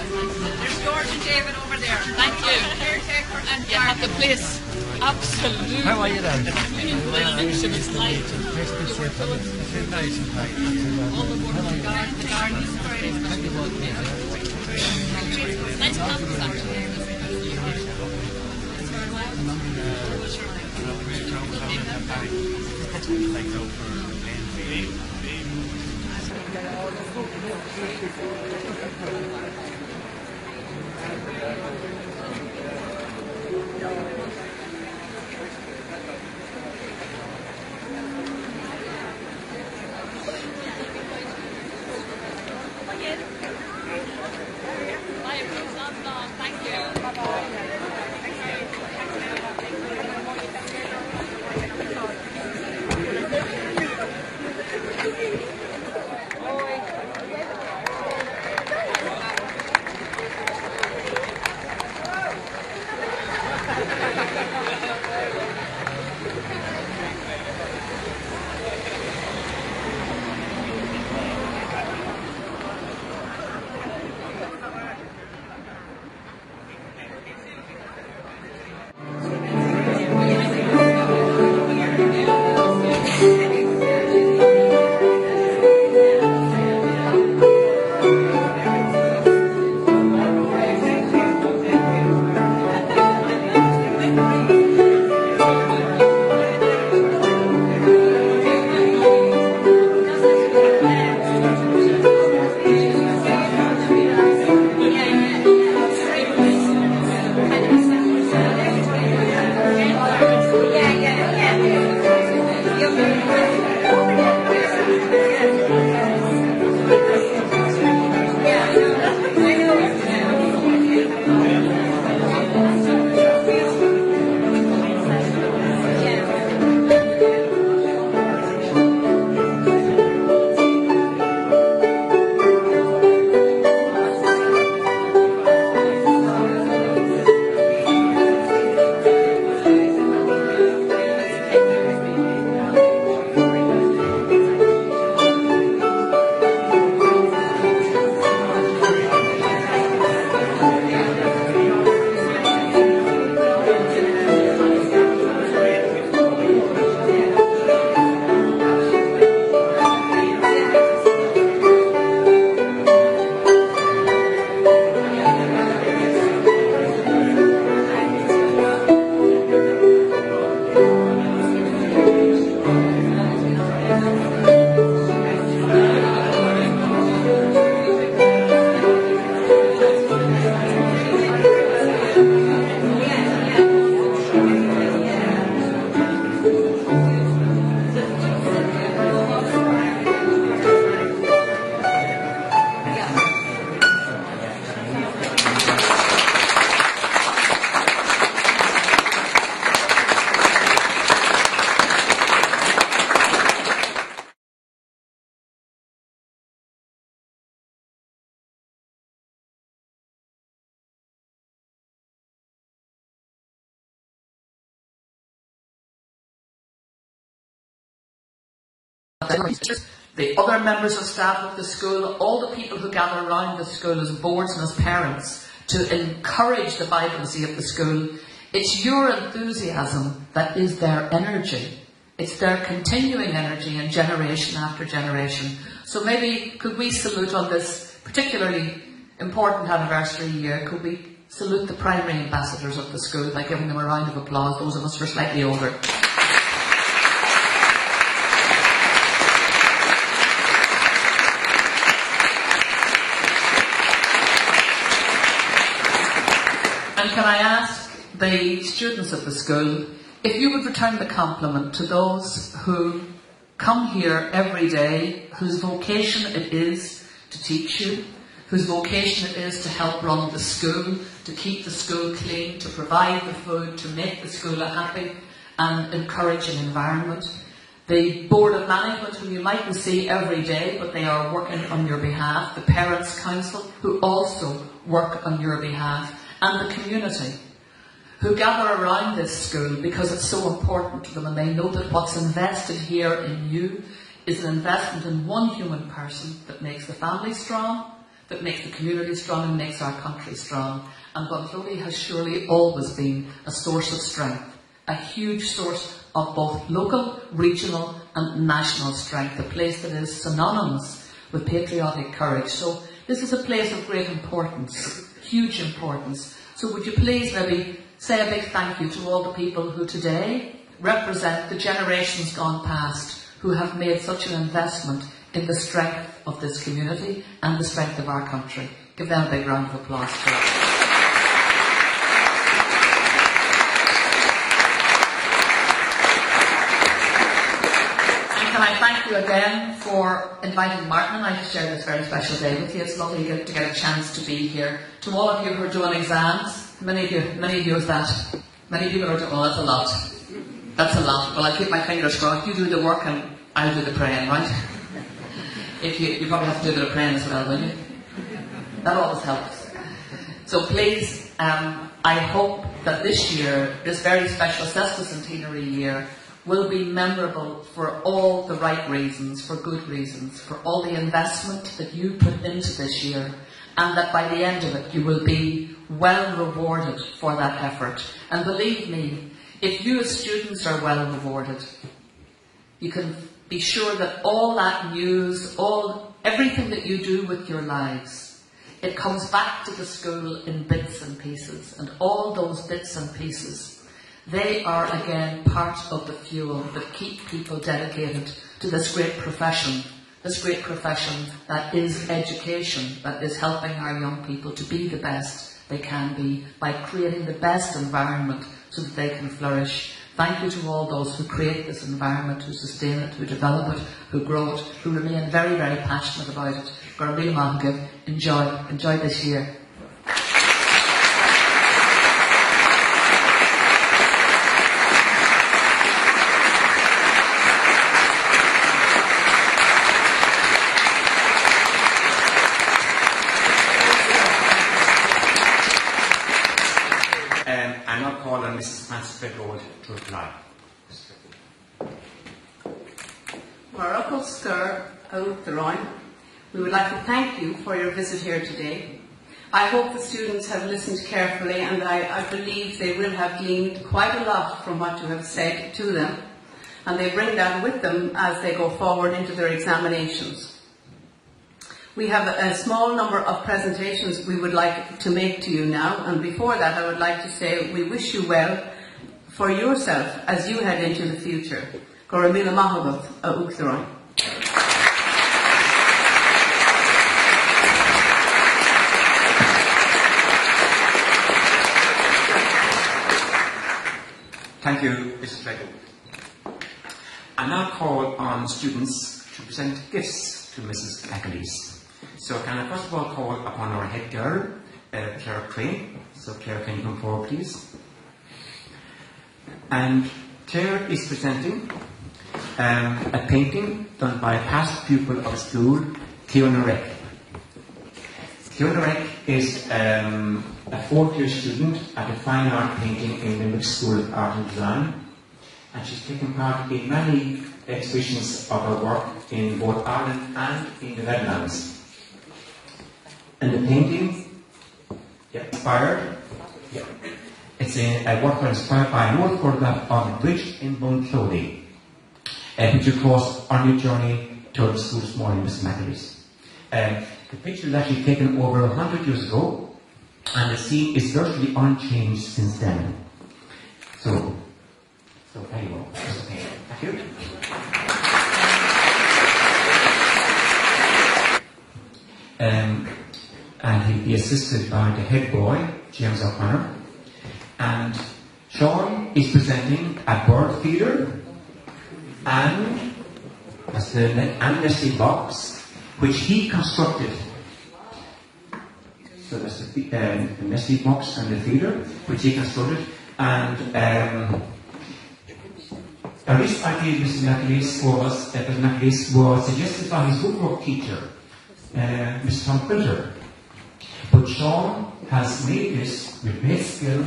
There's George and David over there. Thank you. Caretaker and you have the place. Absolutely. How are you then? Nice and tight. All the work in the garden. The garden is great. Nice campus actually. Thank you. Bye-bye. The other members of staff of the school, all the people who gather around the school as boards and as parents to encourage the vibrancy of the school. It's your enthusiasm that is their energy. It's their continuing energy and generation after generation. So maybe could we salute on this particularly important anniversary year, could we salute the primary ambassadors of the school by giving them a round of applause, those of us who are slightly older. And can I ask the students of the school if you would return the compliment to those who come here every day, whose vocation it is to teach you, whose vocation it is to help run the school, to keep the school clean, to provide the food, to make the school a happy and encouraging environment. The board of management, who you mightn't see every day, but they are working on your behalf. The parents' council, who also work on your behalf. And the community, who gather around this school because it's so important to them, and they know that what's invested here in you is an investment in one human person that makes the family strong, that makes the community strong, and makes our country strong. And Bunclody has surely always been a source of strength, a huge source of both local, regional and national strength, a place that is synonymous with patriotic courage. So this is a place of great importance, huge importance. So would you please maybe say a big thank you to all the people who today represent the generations gone past, who have made such an investment in the strength of this community and the strength of our country. Give them a big round of applause too. Can I thank you again for inviting Martin and I to share this very special day with you. It's lovely to get a chance to be here. To all of you who are doing exams, many of you is that. Many people are doing, oh, that's a lot. That's a lot. Well, I'll keep my fingers crossed. You do the work and I'll do the praying, right? If you probably have to do a bit of praying as well, will you? That always helps. So please, I hope that this year, this very special sesquicentenary year, will be memorable for all the right reasons, for good reasons, for all the investment that you put into this year, and that by the end of it you will be well rewarded for that effort. And believe me, if you as students are well rewarded, you can be sure that all that news, everything that you do with your lives, it comes back to the school in bits and pieces, and all those bits and pieces, they are again part of the fuel that keep people dedicated to this great profession that is education, that is helping our young people to be the best they can be by creating the best environment so that they can flourish. Thank you to all those who create this environment, who sustain it, who develop it, who grow it, who remain very, very passionate about it. Garmil Mahagav, enjoy this year. I now call on Mrs. Frances Bedrode to reply. Marachal Stir Outtheroin, we would like to thank you for your visit here today. I hope the students have listened carefully, and I believe they will have gleaned quite a lot from what you have said to them, and they bring that with them as they go forward into their examinations. We have a small number of presentations we would like to make to you now, and before that I would like to say we wish you well for yourself as you head into the future. Goramila Mahagath Outtheroin. Thank you, Mrs. Regal. I now call on students to present gifts to Mrs. Achilles. So can I first of all call upon our head girl, Claire Crane. So Claire, can you come forward please? And Claire is presenting a painting done by a past pupil of school, Fiona Reck. Fiona Reck is a fourth-year student at a fine art painting in Limerick School of Art and Design, and she's taken part in many exhibitions of her work in both Ireland and in the Netherlands. And the painting, inspired, it's a work inspired by an old photograph of a bridge in Bunclody. which of course on your journey to the school this morning, Mr. McAleese. The picture was actually taken over 100 years ago, and the scene is virtually unchanged since then. So there you go. That's okay. Thank you. And he'll be assisted by the head boy, James O'Connor. And Sean is presenting a bird feeder and the nesting box, which he constructed. So that's the nesting box and the feeder, which he constructed. And a recent idea Mr. McAleese was suggested by his woodwork teacher, Mr. Tom Quilter. But Sean has made this with great skill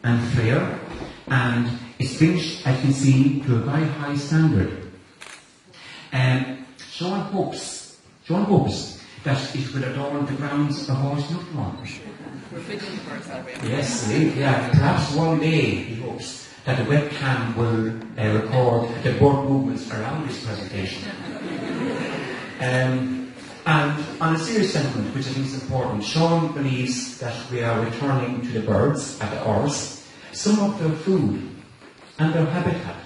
and flair, and it's finished, I can see, to a very high standard. Sean hopes that it will adorn the grounds of Horse Newton. Yes, yeah, perhaps one day he hopes that the webcam will record the board movements around this presentation. And on a serious sentiment, which I think is important, Sean believes that we are returning to the birds at the Orris some of their food and their habitat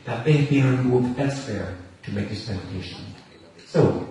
that they have been removed elsewhere to make this presentation. So,